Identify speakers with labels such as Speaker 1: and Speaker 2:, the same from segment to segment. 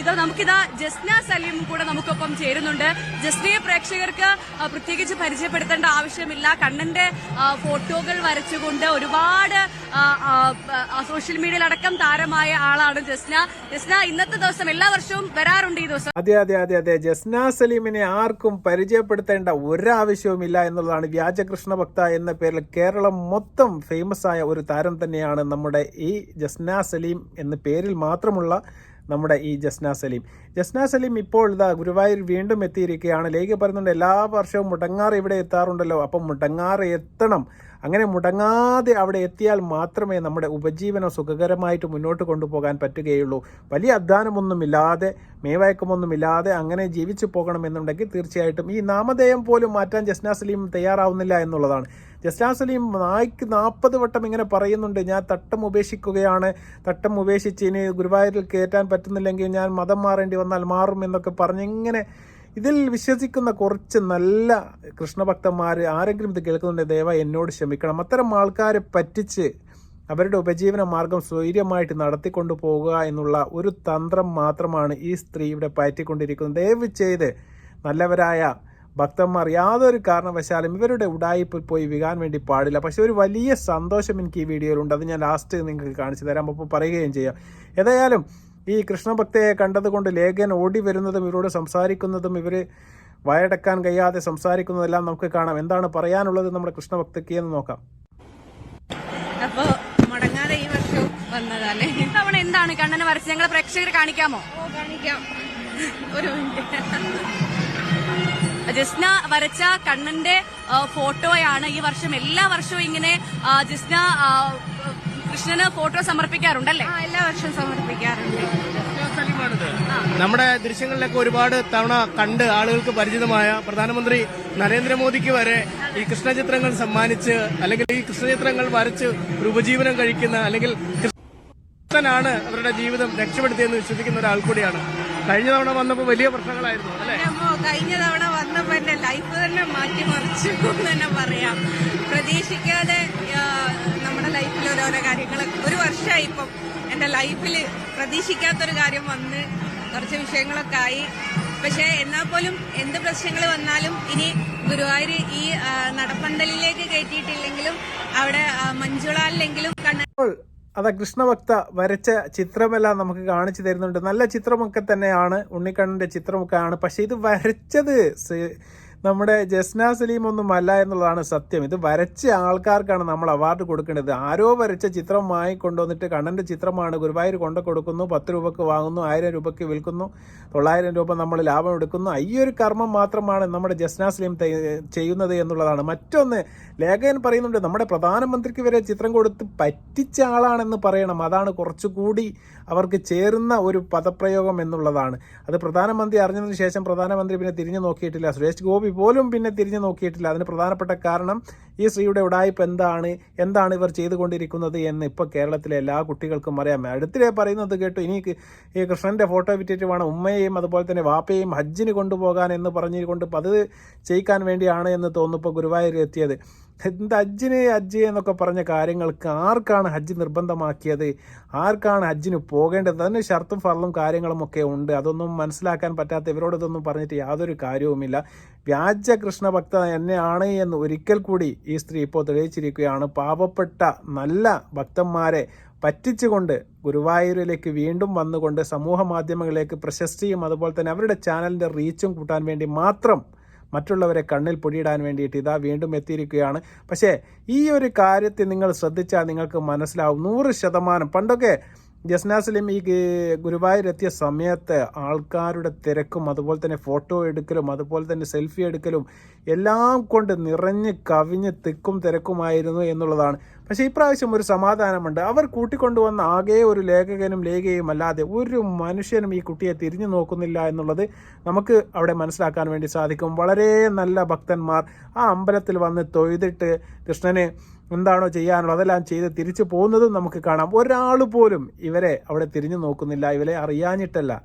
Speaker 1: ഇത് നമുക്കിതാ ജസ്ന സലീം കൂടെ നമുക്കൊപ്പം ചേരുന്നുണ്ട്. ജസ്നയെ പ്രേക്ഷകർക്ക് പ്രത്യേകിച്ച് പരിചയപ്പെടുത്തേണ്ട ആവശ്യമില്ല. കണ്ണന്റെ ഫോട്ടോകൾ വരച്ചുകൊണ്ട് ഒരുപാട് സോഷ്യൽ മീഡിയയിലടക്കം താരമായ ആളാണ് ജസ്ന. ഇന്നത്തെ ദിവസം എല്ലാ വർഷവും വരാറുണ്ട് ഈ ദിവസം.
Speaker 2: അതെ ജസ്ന സലീമിനെ ആർക്കും പരിചയപ്പെടുത്തേണ്ട ഒരാവശ്യവുമില്ല എന്നുള്ളതാണ്. വ്യാജകൃഷ്ണ ഭക്ത എന്ന പേരിൽ കേരളം മൊത്തം ഫേമസ് ആയ ഒരു താരം തന്നെയാണ് നമ്മുടെ ഈ ജസ്ന സലീം എന്ന പേരിൽ മാത്രമുള്ള നമ്മുടെ ഈ ജസ്ന സലീം ഇപ്പോൾ ഇതാ ഗുരുവായൂർ വീണ്ടും എത്തിയിരിക്കുകയാണ്. ലേഖ പറയുന്നുണ്ട് എല്ലാ വർഷവും മുടങ്ങാറ് ഇവിടെ എത്താറുണ്ടല്ലോ, അപ്പം മുടങ്ങാറ് എത്തണം. അങ്ങനെ മുടങ്ങാതെ അവിടെ എത്തിയാൽ മാത്രമേ നമ്മുടെ ഉപജീവനം സുഖകരമായിട്ട് മുന്നോട്ട് കൊണ്ടുപോകാൻ പറ്റുകയുള്ളൂ. വലിയ അധ്വാനമൊന്നുമില്ലാതെ മേവയക്കമൊന്നുമില്ലാതെ അങ്ങനെ ജീവിച്ചു പോകണമെന്നുണ്ടെങ്കിൽ തീർച്ചയായിട്ടും ഈ നാമധേയം പോലും മാറ്റാൻ ജസ്ന സലീം തയ്യാറാവുന്നില്ല എന്നുള്ളതാണ്. ജസ്ന സലീം 40 വട്ടം ഇങ്ങനെ പറയുന്നുണ്ട്, ഞാൻ തട്ടം ഉപേക്ഷിച്ച് ഇനി ഗുരുവായൂരിൽ കയറ്റാൻ പറ്റുന്നില്ലെങ്കിൽ ഞാൻ മതം മാറേണ്ടി വന്നാൽ മാറും എന്നൊക്കെ പറഞ്ഞിങ്ങനെ ഇതിൽ വിശ്വസിക്കുന്ന കുറച്ച് നല്ല കൃഷ്ണഭക്തന്മാർ ആരെങ്കിലും ഇത് കേൾക്കുന്നുണ്ട് ദയവായി എന്നോട് ക്ഷമിക്കണം. അത്തരം ആൾക്കാരെ പറ്റിച്ച് അവരുടെ ഉപജീവന മാർഗം സ്വൈര്യമായിട്ട് നടത്തിക്കൊണ്ടു പോകുക എന്നുള്ള ഒരു തന്ത്രം മാത്രമാണ് ഈ സ്ത്രീ ഇവിടെ പയറ്റിക്കൊണ്ടിരിക്കുന്നത്. ദയവ് ചെയ്ത് നല്ലവരായ ഭക്തന്മാർ യാതൊരു കാരണവശാലും ഇവരുടെ ഉടായിപ്പിൽ പോയി വീകാൻ വേണ്ടി പാടില്ല. പക്ഷെ ഒരു വലിയ സന്തോഷം എനിക്ക് ഈ വീഡിയോയിലുണ്ട്, അത് ഞാൻ ലാസ്റ്റ് നിങ്ങൾക്ക് കാണിച്ചു തരാം, അപ്പോൾ പറയുകയും ചെയ്യാം. ഏതായാലും ഈ കൃഷ്ണഭക്തയെ കണ്ടതുകൊണ്ട് ലേഖൻ ഓടി വരുന്നതും ഇവരോട് സംസാരിക്കുന്നതും ഇവർ വയടക്കാൻ കഴിയാതെ സംസാരിക്കുന്നതെല്ലാം നമുക്ക് കാണാം. എന്താണ് പറയാനുള്ളത് നമ്മുടെ കൃഷ്ണഭക്തയ്ക്ക് എന്ന് നോക്കാം.
Speaker 1: അപ്പോ മുടങ്ങാതെ ഈ വർഷം വന്നതല്ലേ, ഇത്തവണ എന്താണ് കണ്ണനെ വരച്ച് ഞങ്ങളെ പ്രേക്ഷകർ കാണിക്കാമോ? കാണിക്കാം, ഒരു ജസ്ന വരച്ച കണ്ണന്റെ ഫോട്ടോയാണ് ഈ വർഷം. എല്ലാ വർഷവും ഇങ്ങനെ ജസ്ന കൃഷ്ണന് ഫോട്ടോ സമർപ്പിക്കാറുണ്ടല്ലേ? എല്ലാ വർഷവും സമർപ്പിക്കാറുണ്ട്.
Speaker 3: നമ്മുടെ ദൃശ്യങ്ങളിലൊക്കെ ഒരുപാട് തവണ കണ്ട് ആളുകൾക്ക് പരിചിതമായ പ്രധാനമന്ത്രി നരേന്ദ്രമോദിക്ക് വരെ ഈ കൃഷ്ണചിത്രങ്ങൾ സമ്മാനിച്ച് അല്ലെങ്കിൽ ഈ കൃഷ്ണചിത്രങ്ങൾ വരച്ച് ഒരു ഉപജീവനം കഴിക്കുന്ന അല്ലെങ്കിൽ കൃഷ്ണനാണ് അവരുടെ ജീവിതം രക്ഷപ്പെടുത്തിയെന്ന് വിശ്വസിക്കുന്ന ഒരാൾ കൂടിയാണ്. കഴിഞ്ഞ തവണ വന്നപ്പോൾ വലിയ പ്രശ്നങ്ങളായിരുന്നു അല്ലെ?
Speaker 1: കഴിഞ്ഞ തവണ വന്നപ്പോ എന്റെ ലൈഫ് തന്നെ മാറ്റിമറിച്ചു എന്ന് തന്നെ പറയാം. പ്രതീക്ഷിക്കാതെ നമ്മുടെ ലൈഫിൽ ഓരോരോ കാര്യങ്ങൾ ഒരു വർഷമായി ഇപ്പം എന്റെ ലൈഫിൽ പ്രതീക്ഷിക്കാത്തൊരു കാര്യം വന്ന് കുറച്ച് വിഷയങ്ങളൊക്കെ ആയി. പക്ഷെ എന്നാൽ പോലും എന്ത് പ്രശ്നങ്ങൾ വന്നാലും ഇനി ഗുരുവായൂർ ഈ നടപ്പന്തലിലേക്ക് കയറ്റിയിട്ടില്ലെങ്കിലും അവിടെ മഞ്ജുളാലിലെങ്കിലും
Speaker 2: അതാ കൃഷ്ണഭക്ത വരച്ച ചിത്രമെല്ലാം നമുക്ക് കാണിച്ചു തരുന്നുണ്ട്. നല്ല ചിത്രമൊക്കെ തന്നെയാണ്, ഉണ്ണിക്കണ്ണന്റെ ചിത്രമൊക്കെയാണ്. പക്ഷെ ഇത് വരച്ചത് നമ്മുടെ ജസ്ന സലീം ഒന്നും അല്ല എന്നുള്ളതാണ് സത്യം. ഇത് വരച്ച ആൾക്കാർക്കാണ് നമ്മൾ അവാർഡ് കൊടുക്കേണ്ടത്. ആരോ വരച്ച ചിത്രം വാങ്ങിക്കൊണ്ടുവന്നിട്ട് കണ്ണന്റെ ചിത്രമാണ് ഗുരുവായൂർ കൊണ്ടു കൊടുക്കുന്നു, 10 രൂപക്ക് വാങ്ങുന്നു, 1000 രൂപയ്ക്ക് വിൽക്കുന്നു, 900 രൂപ നമ്മൾ ലാഭം എടുക്കുന്നു. ഈ ഒരു കർമ്മം മാത്രമാണ് നമ്മുടെ ജസ്ന സലീം ചെയ്യുന്നത് എന്നുള്ളതാണ്. മറ്റൊന്ന് ലേഖകൻ പറയുന്നുണ്ട്, നമ്മുടെ പ്രധാനമന്ത്രിക്ക് വരെ ചിത്രം കൊടുത്ത് പറ്റിച്ച ആളാണെന്ന് പറയണം. അതാണ് കുറച്ചുകൂടി അവർക്ക് ചേരുന്ന ഒരു പദപ്രയോഗം എന്നുള്ളതാണ്. അത് പ്രധാനമന്ത്രി അറിഞ്ഞതിന് ശേഷം പ്രധാനമന്ത്രി പിന്നെ തിരിഞ്ഞു നോക്കിയിട്ടില്ല. സുരേഷ് ഗോപി പോലും പിന്നെ തിരിഞ്ഞു നോക്കിയിട്ടില്ല. അതിന് പ്രധാനപ്പെട്ട കാരണം ഈ സ്ത്രീയുടെ ഉടായ്പ് എന്താണ് ഇവർ ചെയ്തുകൊണ്ടിരിക്കുന്നത് എന്ന് ഇപ്പോൾ കേരളത്തിലെ എല്ലാ കുട്ടികൾക്കും അറിയാം. അടുത്തിടെ പറയുന്നത് കേട്ടു, ഇനി ഈ കൃഷ്ണന്റെ ഫോട്ടോ വിറ്റിട്ട് വേണം ഉമ്മയെയും അതുപോലെ തന്നെ വാപ്പയെയും ഹജ്ജിന് കൊണ്ടുപോകാൻ എന്ന് പറഞ്ഞുകൊണ്ട് അത് ചെയ്യിക്കാൻ വേണ്ടിയാണ് എന്ന് തോന്നുന്നു ഇപ്പോൾ ഗുരുവായൂർ എത്തിയത്. എന്താ ഹജ്ജ് എന്നൊക്കെ പറഞ്ഞ കാര്യങ്ങൾക്ക് ആർക്കാണ് ഹജ്ജ് നിർബന്ധമാക്കിയത്? ആർക്കാണ് ഹജ്ജിന് പോകേണ്ടത്? അതിന് ഷർത്തും ഫർളും കാര്യങ്ങളും ഒക്കെ ഉണ്ട്. അതൊന്നും മനസ്സിലാക്കാൻ പറ്റാത്ത ഇവരോട് ഇതൊന്നും പറഞ്ഞിട്ട് യാതൊരു കാര്യവുമില്ല. വ്യാജ കൃഷ്ണഭക്ത തന്നെയാണ് എന്ന് ഒരിക്കൽ കൂടി ഈ സ്ത്രീ ഇപ്പോൾ തെളിയിച്ചിരിക്കുകയാണ്. പാവപ്പെട്ട നല്ല ഭക്തന്മാരെ പറ്റിച്ചുകൊണ്ട് ഗുരുവായൂരിലേക്ക് വീണ്ടും വന്നുകൊണ്ട് സമൂഹ മാധ്യമങ്ങളിലേക്ക് പ്രശസ്തിയും അതുപോലെ തന്നെ അവരുടെ ചാനലിൻ്റെ റീച്ചും കൂട്ടാൻ വേണ്ടി മാത്രം മറ്റുള്ളവരെ കണ്ണിൽ പൊടിയിടാൻ വേണ്ടിയിട്ട് ഇതാ വീണ്ടും എത്തിയിരിക്കുകയാണ്. പക്ഷേ ഈ ഒരു കാര്യത്തിൽ നിങ്ങൾ ശ്രദ്ധിച്ചാൽ നിങ്ങൾക്ക് മനസ്സിലാവും 100%. പണ്ടൊക്കെ ജസ്ന സലീം ഈ ഗുരുവായൂരെത്തിയ സമയത്ത് ആൾക്കാരുടെ തിരക്കും അതുപോലെ തന്നെ ഫോട്ടോ എടുക്കലും അതുപോലെ തന്നെ സെൽഫി എടുക്കലും എല്ലാം കൊണ്ട് നിറഞ്ഞ് കവിഞ്ഞ് തിക്കും തിരക്കുമായിരുന്നു എന്നുള്ളതാണ്. പക്ഷേ ഇപ്രാവശ്യം ഒരു സമാധാനമുണ്ട്. അവർ കൂട്ടിക്കൊണ്ടുവന്ന ആകെ ഒരു ലേഖകനും ലേഖയും അല്ലാതെ ഒരു മനുഷ്യനും ഈ കുട്ടിയെ തിരിഞ്ഞു നോക്കുന്നില്ല എന്നുള്ളത് നമുക്ക് അവിടെ മനസ്സിലാക്കാൻ വേണ്ടി സാധിക്കും. വളരെ നല്ല ഭക്തന്മാർ ആ അമ്പലത്തിൽ വന്ന് തൊഴുതിട്ട് കൃഷ്ണന് എന്താണോ ചെയ്യാനുള്ളത് അതെല്ലാം ചെയ്ത് തിരിച്ചു പോകുന്നതും നമുക്ക് കാണാം. ഒരാൾ പോലും ഇവരെ അവിടെ തിരിഞ്ഞു നോക്കുന്നില്ല. ഇവരെ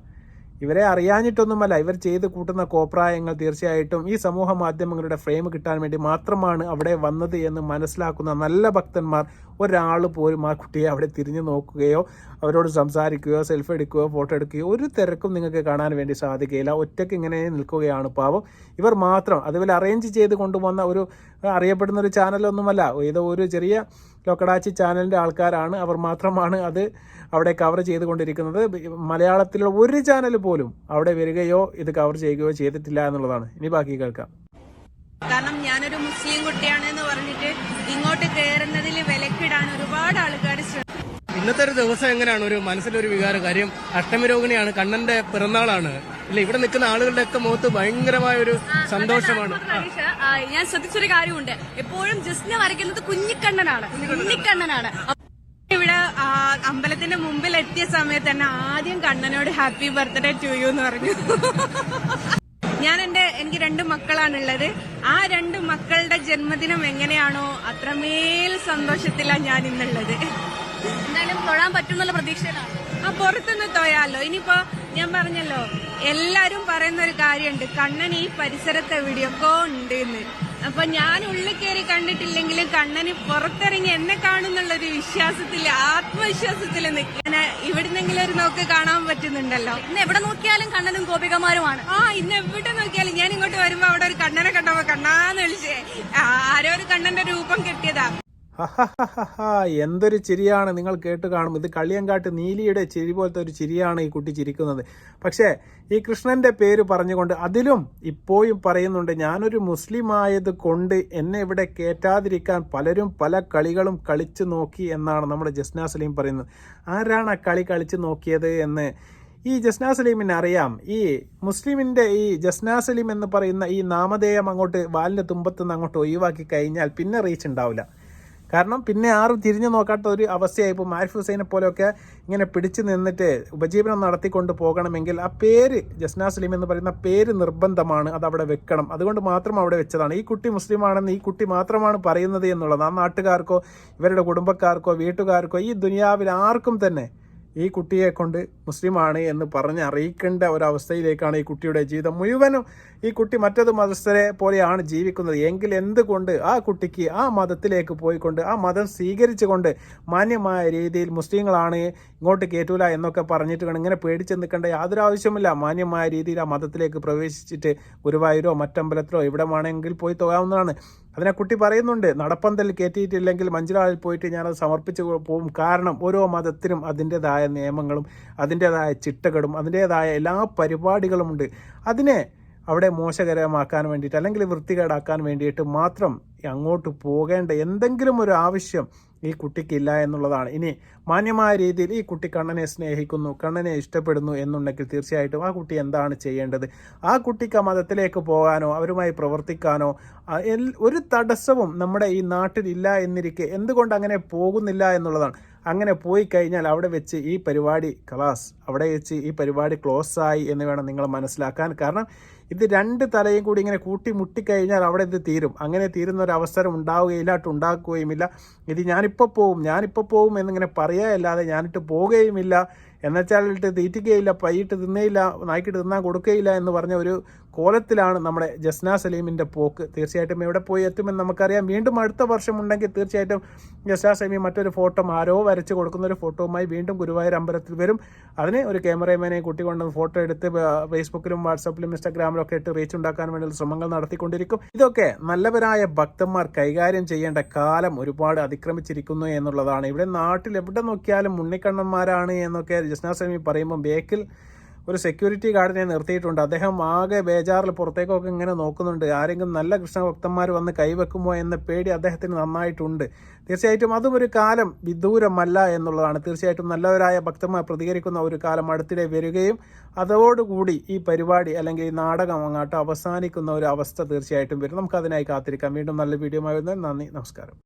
Speaker 2: അറിയാഞ്ഞിട്ടൊന്നുമല്ല. ഇവർ ചെയ്ത് കൂട്ടുന്ന കോപ്രായങ്ങൾ തീർച്ചയായിട്ടും ഈ സമൂഹ മാധ്യമങ്ങളുടെ ഫ്രെയിം കിട്ടാൻ വേണ്ടി മാത്രമാണ് അവിടെ വന്നത് എന്ന് മനസ്സിലാക്കുന്ന നല്ല ഭക്തന്മാർ ഒരാൾ പോലും ആ കുട്ടിയെ അവിടെ തിരിഞ്ഞു നോക്കുകയോ അവരോട് സംസാരിക്കുകയോ സെൽഫി എടുക്കുകയോ ഫോട്ടോ എടുക്കുകയോ ഒരു തിരക്കും നിങ്ങൾക്ക് കാണാൻ വേണ്ടി സാധിക്കുകയില്ല. ഒറ്റയ്ക്ക് ഇങ്ങനെ നിൽക്കുകയാണ് പാവം. ഇവർ മാത്രം അതുപോലെ അറേഞ്ച് ചെയ്ത് കൊണ്ടുവന്ന ഒരു അറിയപ്പെടുന്ന ഒരു ചാനലൊന്നുമല്ല, ഏതോ ഒരു ചെറിയ ലോക്കടാച്ചി ചാനലിൻ്റെ ആൾക്കാരാണ്. അവർ മാത്രമാണ് അത് അവിടെ കവർ ചെയ്തുകൊണ്ടിരിക്കുന്നത്. മലയാളത്തിലുള്ള ഒരു ചാനൽ പോലും അവിടെ വരികയോ ഇത് കവർ ചെയ്യുകയോ ചെയ്തിട്ടില്ല എന്നുള്ളതാണ്. ഇനി ബാക്കി കേൾക്കാം.
Speaker 1: കാരണം ഞാനൊരു മുസ്ലിം കുട്ടിയാണെന്ന് പറഞ്ഞിട്ട് ഇങ്ങോട്ട് കയറുന്നതിൽ വിലക്കിടാൻ ഒരുപാട് ആൾക്കാർ
Speaker 3: ഇന്നത്തെ ഒരു ദിവസം എങ്ങനെയാണ് ഒരു മനസ്സിലൊരു വികാരം? കാര്യം അഷ്ടമിരോഹിണിയാണ്, കണ്ണന്റെ പിറന്നാളാണ്. ഇല്ല, ഇവിടെ നിൽക്കുന്ന ആളുകളുടെ ഒക്കെ മുഖത്ത് ഭയങ്കരമായ ഒരു സന്തോഷമാണ്.
Speaker 4: ഞാൻ ശ്രദ്ധിച്ചൊരു കാര്യമുണ്ട്, എപ്പോഴും ജസ്ന വരയ്ക്കുന്നത് കുഞ്ഞിക്കണ്ണനാണ്.
Speaker 1: ഇവിടെ അമ്പലത്തിന്റെ മുമ്പിൽ എത്തിയ സമയത്ത് തന്നെ ആദ്യം കണ്ണനോട് ഹാപ്പി ബർത്ത്ഡേ ടു യു എന്ന് പറഞ്ഞു. എനിക്ക് 2 മക്കളാണുള്ളത്. ആ 2 മക്കളുടെ ജന്മദിനം എങ്ങനെയാണോ അത്രമേൽ സന്തോഷത്തിലാണ് ഞാൻ ഇന്നുള്ളത്.
Speaker 4: എന്തായാലും തൊഴാൻ പറ്റുന്നുള്ള പ്രതീക്ഷയിലാണ്.
Speaker 1: പുറത്തുനിന്ന് തൊഴാലോ. ഇനിയിപ്പോ ഞാൻ പറഞ്ഞല്ലോ, എല്ലാരും പറയുന്ന ഒരു കാര്യമുണ്ട്, കണ്ണൻ ഈ പരിസരത്ത് എവിടെയൊക്കെ ഉണ്ട് എന്ന്. അപ്പൊ ഞാൻ ഉള്ളിൽ കയറി കണ്ടിട്ടില്ലെങ്കിലും കണ്ണന് പുറത്തിറങ്ങി എന്നെ കാണുന്നുള്ളൊരു വിശ്വാസത്തില്, ആത്മവിശ്വാസത്തില് നിൽക്കാൻ ഇവിടുന്നെങ്കിലും ഒരു നോക്ക് കാണാൻ പറ്റുന്നുണ്ടല്ലോ.
Speaker 4: ഇന്ന് എവിടെ നോക്കിയാലും കണ്ണനും ഗോപികമാരുമാണ്.
Speaker 1: ഇന്ന് എവിടെ നോക്കിയാലും ഞാൻ ഇങ്ങോട്ട് വരുമ്പോ അവിടെ ഒരു കണ്ണനെ കണ്ടപ്പോ കണ്ണാന്ന് വിളിച്ചേ ആരോ ഒരു കണ്ണന്റെ രൂപം കിട്ടിയതാ.
Speaker 2: എന്തൊരു ചിരിയാണ്, നിങ്ങൾ കേട്ട് കാണും. ഇത് കളിയങ്കാട്ട് നീലിയുടെ ചിരി പോലത്തെ ഒരു ചിരിയാണ് ഈ കുട്ടി ചിരിക്കുന്നത്. പക്ഷേ ഈ കൃഷ്ണന്റെ പേര് പറഞ്ഞുകൊണ്ട് അതിലും ഇപ്പോഴും പറയുന്നുണ്ട്, ഞാനൊരു മുസ്ലിം ആയത് കൊണ്ട് എന്നെ ഇവിടെ കയറ്റാതിരിക്കാൻ പലരും പല കളികളും കളിച്ചു നോക്കി എന്നാണ് നമ്മുടെ ജസ്ന സലീം പറയുന്നത്. ആരാണ് ആ കളി കളിച്ചു നോക്കിയത് എന്ന് ഈ ജസ്ന സലീമിന് അറിയാം. ഈ മുസ്ലിമിൻ്റെ ഈ ജസ്ന സലീം എന്ന് പറയുന്ന ഈ നാമധേയം അങ്ങോട്ട് വാലിൻ്റെ തുമ്പത്തുനിന്ന് അങ്ങോട്ട് ഒഴിവാക്കി കഴിഞ്ഞാൽ പിന്നെ റീച്ച് ഉണ്ടാവില്ല. കാരണം പിന്നെ ആരും തിരിഞ്ഞു നോക്കാത്ത ഒരു അവസ്ഥയായി. ഇപ്പോൾ ആരിഫ് ഹുസൈനെ പോലെയൊക്കെ ഇങ്ങനെ പിടിച്ചു നിന്നിട്ട് ഉപജീവനം നടത്തിക്കൊണ്ട് പോകണമെങ്കിൽ ആ പേര് ജസ്ന സലീം എന്ന് പറയുന്ന പേര് നിർബന്ധമാണ്, അത് അവിടെ വെക്കണം. അതുകൊണ്ട് മാത്രം അവിടെ വെച്ചതാണ്. ഈ കുട്ടി മുസ്ലിമാണെന്ന് ഈ കുട്ടി മാത്രമാണ് പറയുന്നത് എന്നുള്ളത് ആ നാട്ടുകാർക്കോ ഇവരുടെ കുടുംബക്കാർക്കോ വീട്ടുകാർക്കോ ഈ ദുനിയാവിൽ ആർക്കും തന്നെ ഈ കുട്ടിയെ കൊണ്ട് മുസ്ലിമാണ് എന്ന് പറഞ്ഞ് അറിയിക്കേണ്ട ഒരവസ്ഥയിലേക്കാണ് ഈ കുട്ടിയുടെ ജീവിതം മുഴുവനും. ഈ കുട്ടി മറ്റൊരു മതസ്ഥരെ പോലെയാണ് ജീവിക്കുന്നത് എങ്കിൽ എന്തുകൊണ്ട് ആ കുട്ടിക്ക് ആ മതത്തിലേക്ക് പോയിക്കൊണ്ട് ആ മതം സ്വീകരിച്ചുകൊണ്ട് മാന്യമായ രീതിയിൽ മുസ്ലിങ്ങളാണ് ഇങ്ങോട്ട് കയറ്റൂല എന്നൊക്കെ പറഞ്ഞിട്ട് വേണം ഇങ്ങനെ പേടിച്ച് നിൽക്കേണ്ട യാതൊരു ആവശ്യമില്ല. മാന്യമായ രീതിയിൽ ആ മതത്തിലേക്ക് പ്രവേശിച്ചിട്ട് ഗുരുവായൂരോ മറ്റമ്പലത്തിലോ ഇവിടെ വേണമെങ്കിൽ പോയി തൊഴാവുന്നതാണ്. അതിനെ കുട്ടി പറയുന്നുണ്ട്, നടപ്പന്തൽ കയറ്റിയിട്ടില്ലെങ്കിൽ മഞ്ചിലാളിൽ പോയിട്ട് ഞാനത് സമർപ്പിച്ച് പോകും. കാരണം ഓരോ മതത്തിനും അതിൻ്റെതായ നിയമങ്ങളും അതിൻ്റെതായ ചിട്ടകളും അതിൻ്റെതായ എല്ലാ പരിപാടികളുമുണ്ട്. അതിനെ അവിടെ മോശകരമാക്കാൻ വേണ്ടിയിട്ട് അല്ലെങ്കിൽ വൃത്തികേടാക്കാൻ വേണ്ടിയിട്ട് മാത്രം അങ്ങോട്ട് പോകേണ്ട എന്തെങ്കിലും ഒരു ആവശ്യം ഈ കുട്ടിക്കില്ല എന്നുള്ളതാണ്. ഇനി മാന്യമായ രീതിയിൽ ഈ കുട്ടി കണ്ണനെ സ്നേഹിക്കുന്നു, കണ്ണനെ ഇഷ്ടപ്പെടുന്നു എന്നുണ്ടെങ്കിൽ തീർച്ചയായിട്ടും ആ കുട്ടി എന്താണ് ചെയ്യേണ്ടത്? ആ കുട്ടിക്ക് ആ മതത്തിലേക്ക് പോകാനോ അവരുമായി പ്രവർത്തിക്കാനോ ഒരു തടസ്സവും നമ്മുടെ ഈ നാട്ടിൽ ഇല്ല എന്നിരിക്കെ എന്തുകൊണ്ട് അങ്ങനെ പോകുന്നില്ല എന്നുള്ളതാണ്. അങ്ങനെ പോയി കഴിഞ്ഞാൽ അവിടെ വെച്ച് ഈ പരിപാടി അവിടെ വെച്ച് ഈ പരിപാടി ക്ലോസ് ആയി എന്ന് വേണം നിങ്ങൾ മനസ്സിലാക്കാൻ. കാരണം ഇത് 2 തലയും കൂടി ഇങ്ങനെ കൂട്ടി മുട്ടിക്കഴിഞ്ഞാൽ അവിടെ ഇത് തീരും. അങ്ങനെ തീരുന്ന ഒരു അവസരം ഉണ്ടാവുകയില്ല, ഉണ്ടാക്കുകയുമില്ല. ഇത് ഞാനിപ്പോൾ പോവും എന്നിങ്ങനെ പറയുകയല്ലാതെ ഞാനിട്ട് പോവുകയുമില്ല, എന്നുവെച്ചാൽ ഇട്ട് തീറ്റിക്കുകയില്ല, പൈയിട്ട് തിന്നേയില്ല, നായ്ക്കിട്ട് തിന്നാൻ കൊടുക്കുകയില്ല എന്ന് പറഞ്ഞ ഒരു കോലത്തിലാണ് നമ്മുടെ ജസ്ന സലീമിൻ്റെ പോക്ക്. തീർച്ചയായിട്ടും എവിടെ പോയി എത്തുമെന്ന് നമുക്കറിയാം. വീണ്ടും അടുത്ത വർഷം ഉണ്ടെങ്കിൽ തീർച്ചയായിട്ടും ജസ്ന സലീം മറ്റൊരു ഫോട്ടോ ആരോ വരച്ച് കൊടുക്കുന്ന ഒരു ഫോട്ടോവുമായി വീണ്ടും ഗുരുവായൂർ അമ്പലത്തിൽ വരും. അതിന് ഒരു ക്യാമറമാനെ കൂട്ടിക്കൊണ്ടുവന്ന് ഫോട്ടോ എടുത്ത് ഫേസ്ബുക്കിലും വാട്സാപ്പിലും ഇൻസ്റ്റാഗ്രാമിലും ഒക്കെ ഇട്ട് റീച്ച് ഉണ്ടാക്കാൻ വേണ്ടി ശ്രമങ്ങൾ നടത്തിക്കൊണ്ടിരിക്കും. ഇതൊക്കെ നല്ലവരായ ഭക്തന്മാർ കൈകാര്യം ചെയ്യേണ്ട കാലം ഒരുപാട് അതിക്രമിച്ചിരിക്കുന്നു എന്നുള്ളതാണ്. ഇവിടെ നാട്ടിൽ എവിടെ നോക്കിയാലും ഉണ്ണിക്കണ്ണന്മാരാണ് എന്നൊക്കെ ജസ്ന സലീം പറയുമ്പോൾ ബേക്കിൽ ഒരു സെക്യൂരിറ്റി ഗാർഡിനെ നിർത്തിയിട്ടുണ്ട്. അദ്ദേഹം ആകെ ബേജാറിൽ പുറത്തേക്കൊക്കെ ഇങ്ങനെ നോക്കുന്നുണ്ട്. ആരെങ്കിലും നല്ല കൃഷ്ണഭക്തന്മാർ വന്ന് കൈവെക്കുമോ എന്ന പേടി അദ്ദേഹത്തിന് നന്നായിട്ടുണ്ട്. തീർച്ചയായിട്ടും അതും ഒരു കാലം വിദൂരമല്ല എന്നുള്ളതാണ്. തീർച്ചയായിട്ടും നല്ലവരായ ഭക്തന്മാർ പ്രതികരിക്കുന്ന ഒരു കാലം അടുത്തിടെ വരികയും അതോടുകൂടി ഈ പരിപാടി അല്ലെങ്കിൽ ഈ നാടകം അങ്ങോട്ട് അവസാനിക്കുന്ന ഒരു അവസ്ഥ തീർച്ചയായിട്ടും വരും. നമുക്കതിനായി കാത്തിരിക്കാം. വീണ്ടും നല്ല വീഡിയോ ആയി വരുന്നത്. നന്ദി, നമസ്കാരം.